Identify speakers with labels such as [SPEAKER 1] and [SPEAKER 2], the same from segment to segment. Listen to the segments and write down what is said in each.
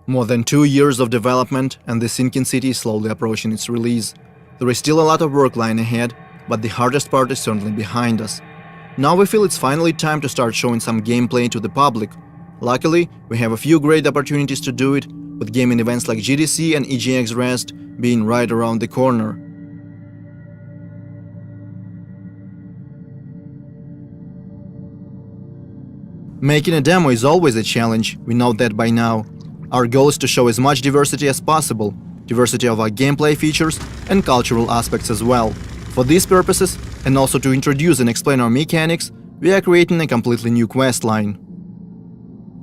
[SPEAKER 1] More than 2 years of development and the sinking city is slowly approaching its release. There is still a lot of work lying ahead, but the hardest part is certainly behind us. Now we feel it's finally time to start showing some gameplay to the public. Luckily, we have a few great opportunities to do it, with gaming events like GDC and EGX Rest being right around the corner. Making a demo is always a challenge, we know that by now. Our goal is to show as much diversity as possible, diversity of our gameplay features and cultural aspects as well. For these purposes, and also to introduce and explain our mechanics, we are creating a completely new quest line.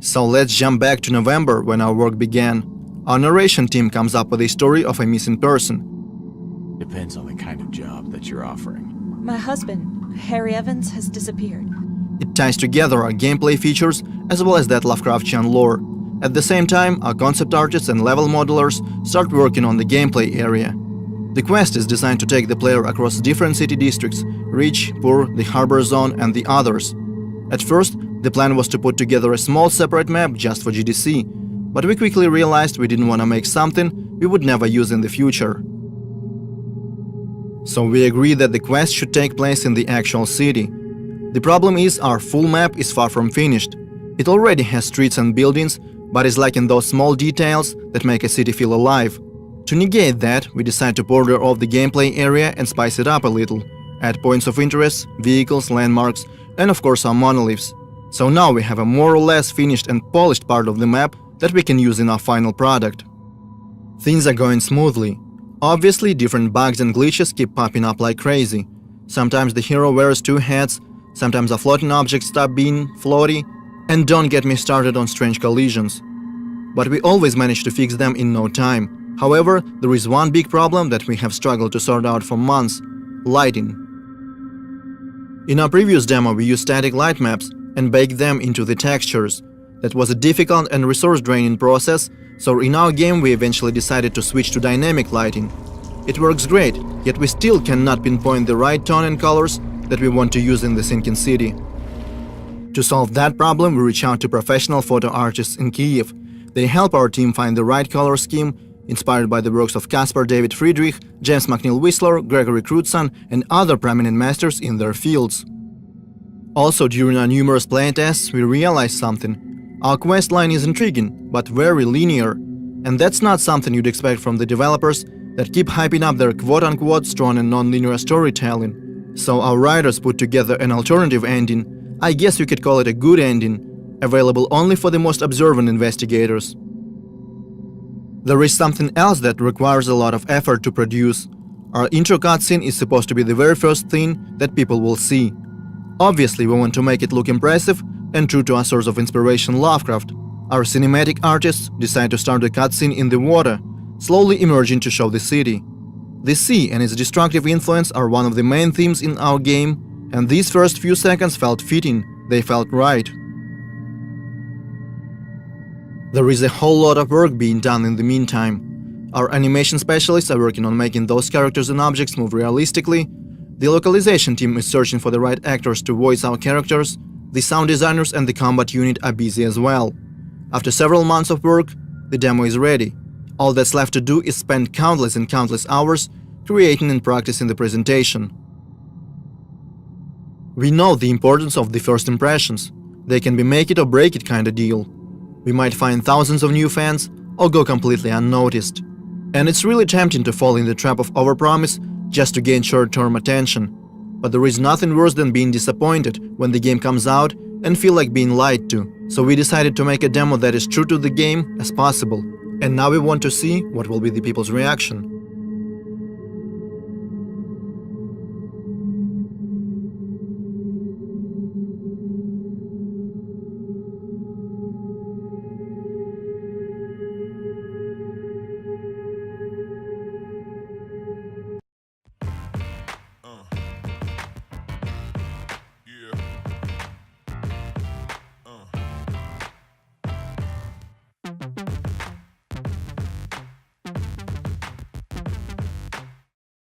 [SPEAKER 1] So let's jump back to November when our work began. Our narration team comes up with a story of a missing person.
[SPEAKER 2] Depends on the kind of job that you're offering.
[SPEAKER 3] My husband, Harry Evans, has disappeared.
[SPEAKER 1] It ties together our gameplay features as well as that Lovecraftian lore. At the same time, our concept artists and level modelers start working on the gameplay area. The quest is designed to take the player across different city districts: Rich, Poor, the Harbor Zone and the others. At first, the plan was to put together a small separate map just for GDC, but we quickly realized we didn't want to make something we would never use in the future. So we agreed that the quest should take place in the actual city. The problem is our full map is far from finished. It already has streets and buildings, but is lacking those small details that make a city feel alive. To negate that, we decide to border off the gameplay area and spice it up a little, add points of interest, vehicles, landmarks, and of course our monoliths. So now we have a more or less finished and polished part of the map that we can use in our final product. Things are going smoothly. Obviously, different bugs and glitches keep popping up like crazy. Sometimes the hero wears two hats, sometimes a floating object stop being floaty, and don't get me started on strange collisions. But we always manage to fix them in no time. However, there is one big problem that we have struggled to sort out for months: lighting. In our previous demo we used static light maps and baked them into the textures. That was a difficult and resource-draining process, so in our game we eventually decided to switch to dynamic lighting. It works great, yet we still cannot pinpoint the right tone and colors that we want to use in the sinking city. To solve that problem, we reach out to professional photo artists in Kyiv. They help our team find the right color scheme, inspired by the works of Caspar David Friedrich, James McNeill Whistler, Gregory Crutzen, and other prominent masters in their fields. Also, during our numerous playtests, we realized something. Our quest line is intriguing, but very linear. And that's not something you'd expect from the developers that keep hyping up their quote-unquote strong and non-linear storytelling. So our writers put together an alternative ending. I guess you could call it a good ending, available only for the most observant investigators. There is something else that requires a lot of effort to produce. Our intro cutscene is supposed to be the very first thing that people will see. Obviously, we want to make it look impressive and true to our source of inspiration, Lovecraft. Our cinematic artists decide to start the cutscene in the water, slowly emerging to show the city. The sea and its destructive influence are one of the main themes in our game, and these first few seconds felt fitting, they felt right. There is a whole lot of work being done in the meantime. Our animation specialists are working on making those characters and objects move realistically, the localization team is searching for the right actors to voice our characters, the sound designers and the combat unit are busy as well. After several months of work, the demo is ready. All that's left to do is spend countless and countless hours creating and practicing the presentation. We know the importance of the first impressions. They can be make it or break it kind of deal. We might find thousands of new fans or go completely unnoticed. And it's really tempting to fall in the trap of overpromise just to gain short-term attention. But there is nothing worse than being disappointed when the game comes out and feel like being lied to. So we decided to make a demo that is true to the game as possible. And now we want to see what will be the people's reaction.